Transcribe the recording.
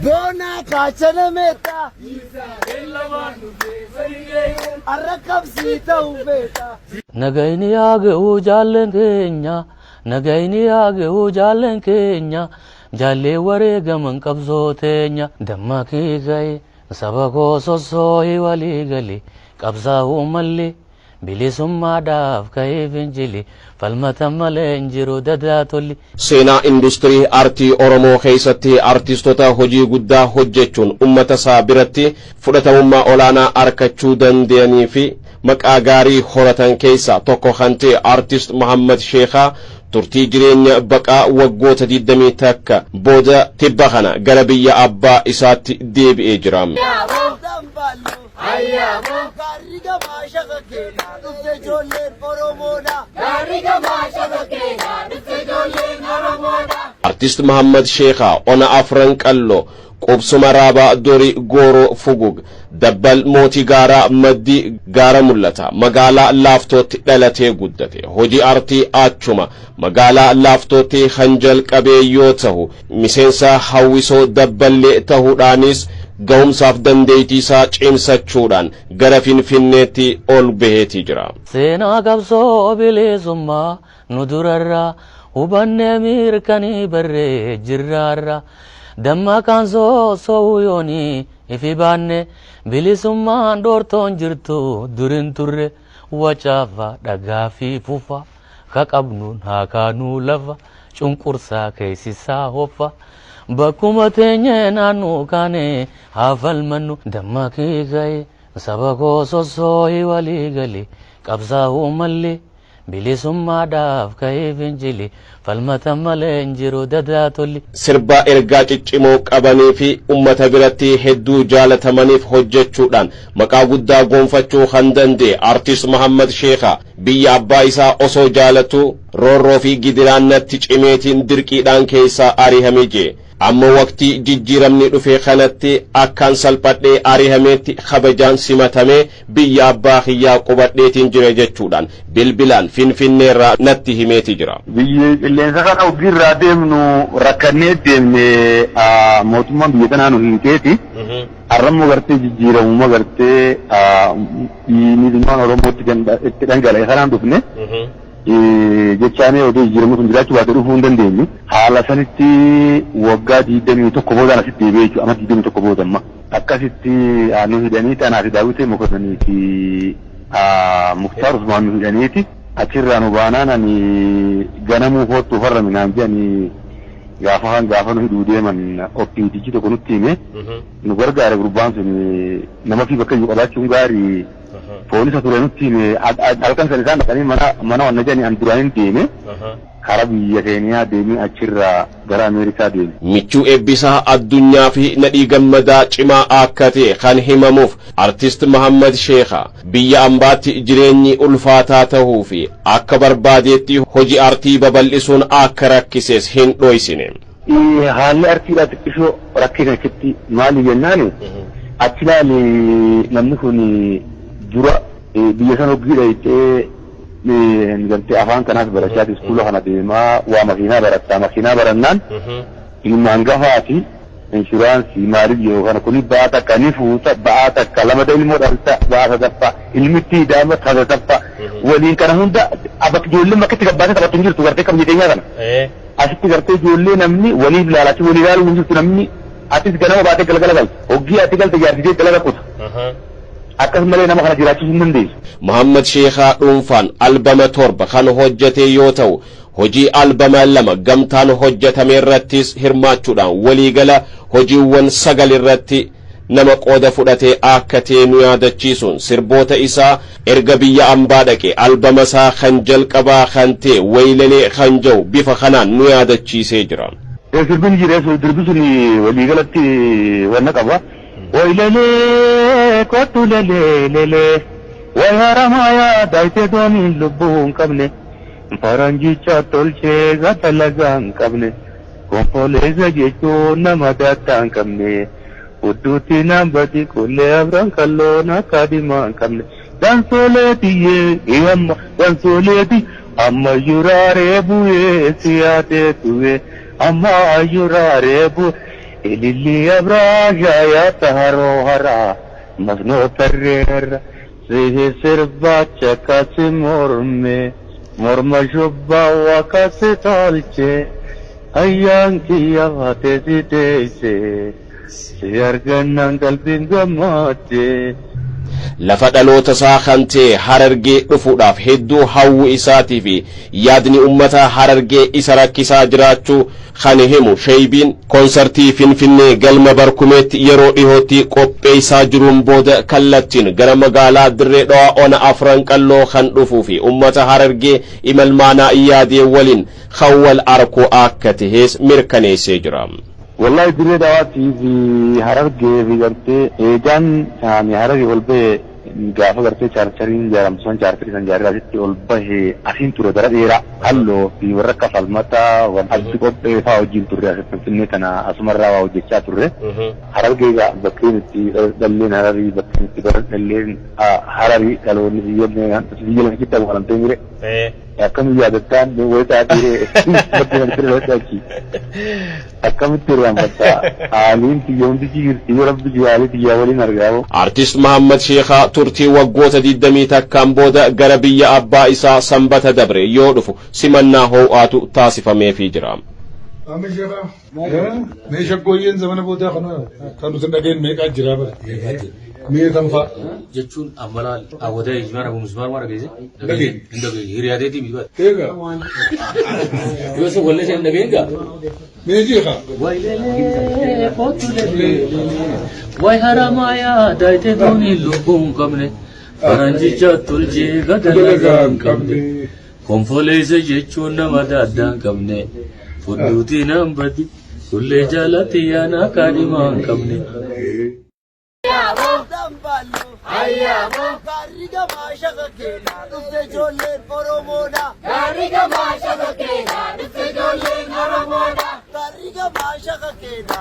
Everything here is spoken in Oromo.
Bona kachana meta Arrakab sita ubeta Nagaini aage ujalen kenya Nagaini aage ujalen kenya Jalle wareegaman qabsootenya dammaqii gaye saba koo sossoohi walii gali qabsaa'uu malli bilisummaadhaaf ka'ee finjili falmata malee hin jiru dadaa tolli. Seenaa industirii aartii Oromoo keessatti aartistoota hojii guddaa hojjechuun uummata isaa biratti fudhatamummaa olaanaa argachuu danda'anii fi maqaa gaarii horatan keessaa tokko kan ta'e aartist Muhammad Sheekhaa turtii jireenya baqaa waggoota 20 takka booda tibba kana gara biyya abbaa isaatti deebi'ee jira. Artist Muhammad Sheekhaa ona afran qallo qubsuma raabaa dori gooroo fugug dabbal mootii gaaraa maddi gaara mul'ata magaalaa laaftootti dhalatee guddate hojii aartii achuma magaalaa laaftootti hanjal qabee yoo ta'u miseensa hawwisoo dabballee ta'uudhaanis ga'umsaaf dandeettii isaa cimsachuudhaan gara Finfinneetti ol baheetii jira. Seenaa qabsoo bilisummaa nu durarraa hubannee mirkanii barree jirraarraa dammaqaan soosoo yoonii ifi baanne bilisummaan dhoortoon jirtu durin turre wacaafa dhagaa fi fufa ka qabnuun haa kaanuu lafa cunqursaa keessisaa hoffa bakkuma teenye naannoo kaane haa falmannu dammaqii gaye saba koo sossoohi walii gali qabsaa'uu malli bilisummaadhaaf ka'ee finjili falmata malee hin jiru dadaa tolli. Sirba ergaa ciccimoo qabanii fi uummata biratti hedduu jaalatamaniif hojjechuudhaan maqaa guddaa gonfachuu kan danda'e aartist Muhammad Sheekhaa biyya abbaa isaa osoo jaalatu roorroo fi gidiraannatti cimeetiin dirqiidhaan keessaa ari'amee jee amma waqtii jijjiiramni dhufee kanatti akkaan salphadhee ari'ameetti kabajaan simatamee biyya abbaa kiyyaa qubadheetiin jira jechuudhaan bilbilaan Finfinneerraa natti himeeti jira. Biyyi qilleensa kana ofirraa deemnu rakkannee deemne mootummaan biyya kanaa nu hiikeeti. Arrammoo gartee jijjiiramuma gartee miidhumaan Oromootti itti dhangala'e kanaan dhufne. Jechaanii oduu jijjiiramu kun jiraachuu baate dhufuu hin dandeenyu. Haala sanitti waggaa 21 boodaan asitti deebi'ee jechuudha. Amma 21 booda amma. Akkasitti nu hidhanii Tanaa fi Daawitee Mokonanii fi Muktaar Usmaan nu hidhaniiti. Achirraa nu baanaan ani ganamuu hoottuu farra minaan jedhanii gaafa nu hidhuu deeman oppiitichi tokko nutti hime. Nu gargaare gurbaan sun nama fi bakka iyyuu qabaachuun gaarii. Poolisa ture nutti halkan san isaan dhaqanii mana wanna jedhanii an duraanin deeme karaa biyya Keeniyaa deemee achirraa gara Ameerikaa deeme. Michuu eebbisaa addunyaa fi nadhii gammadaa cimaa akka ta'e kan himamuuf artist Muhammad Sheekhaa biyya ambaatti jireenyi ulfaataa ta'uu fi akka barbaadeetti hojii aartii babal'isuun akka rakkises hin dhoysine. Haalli artiidhaa xiqqishoo rakkee keessatti maali jennaani achi laali namni kun dura biyya san hoggiidha jettee galtee afaan kanaas barachaati iskuula kana deemaa waa makiinaa barattaa makiinaa barannaan ilmaan gafaati inshuraansii maaliif yoo kana kuni ba'aa takka ni fuuta ba'aa takka lamada ilmoo dhalta ba'aa sadaffaa ilmitti daama sadaffaa waliin kana hunda ijoolleen bakka itti gabbaatee taphattu hin jirtu gartee kam jedheenyaa kana asitti gartee ijoollee namni waliif laalachi walii laaluu hin jirtu namni atis ganama baatee galgala galte hoggii ati galte jaarsitee dalaga quta. Akkasumallee nama kana jiraachisuu hin dandeessu. Muhammad Sheekhaa dhuunfaan albama 7 kan hojjete yoo ta'u hojii albama 2 gamtaan hojjetame irrattis hirmaachuudhaan waliigala hojiiwwan 9 irratti nama qooda fudhatee akka ta'e nu yaadachiisuun sirboota isaa erga biyya ambaa dhaqe albama isaa kan jalqabaa kan ta'e waylalee kan jiru bifa kanaan nu yaadachiisee jira. Sirbin jiree dirbi sun waliigalatti wanna qaba. Waylele kotu lele wayharamaya daite doni lubbuun qabne faranjicha tolche gatalagaan qabne konfoleeza jechuun nama daattaan qabne udduutti nambati kullee abran kalloona kaadimaan qabne dansoleeti amma yuraaree bu'ee siyaatee tuwe amma yurarebu ililli abraja ya taharohara masno tarrer sihi sirbacha kasi morma shubba wakasi tolche ayyanki yavate sitese si argannan qalbin gammate lafa dhaloota isaa kantee harargee dhufuudhaaf hedduu hawwu isaatii fi yaadni ummata harargee isa rakkisaa jiraachuu kan himu Sheeybiin koonsartii Finfinnee galma Barkumeetti yeroo dhihootti qopheessaa jiruun booda kallattiin gara magaalaa Dirree Dhawaa ona afran qalloo kan dhufuu fi ummata harargee imalmaanaa yaadee waliin khawwal arkoo akka tahees mirkaneessee jira. والله دري دواتي في هرقي في قرتي إيجان يعني هرقي والبه قافة قرتي شارشارين جارم سوان شارشارين جاري راسيتي والبه أخين تورو درد إيرا هلو في ورقة فالمتا وانحبسي قد فاو جيل توري أخي فنة أنا أسمر راوا وجيشا توري هرقي بكين اتي دلين هرقي بكين اتي دلين هرقي قالوا نزيجنا نزيجنا كتا وغلنتين مري أكمل يادتان ويتاكي بكين اتري ويتاكي أكمل تريان بطا عالين تيون تيجي رب جوالي تيجاولين أرقاو artist Muhammad Sheekhaa turtii waggoota 20 takkaan booda gara biyya abbaa isaa Sanbata dabre yoo dhufu simannaa ho'aatu taasifameefii jira. Amma Sheekhaa meeshaa gooyyeen zamana boodaa kan nuti dhageen meeqaa jira bara mee kan fa'a jechuun ammalaa awwata ijmaara musmaan mara geesse dhageen hiriyaateetii bifa eega yoo se wallee seen dhageen gaa mee Sheekhaa waylee fotulee way haramaaya daayite doonii lubbuun qabne faranjicha tolchee gadalagaan qabne konfoleessa jechuun nama daddaan qabne fudhuutii nan badi kullee jaalatti yaana kaadhimaan qabne. Ayyaamo gaariga maashaka keena dhufte ijoolleen Oromoodha. Gaariga maashaka keena dhufte ijoolleen Oromoodha. Gaariga maashaka keena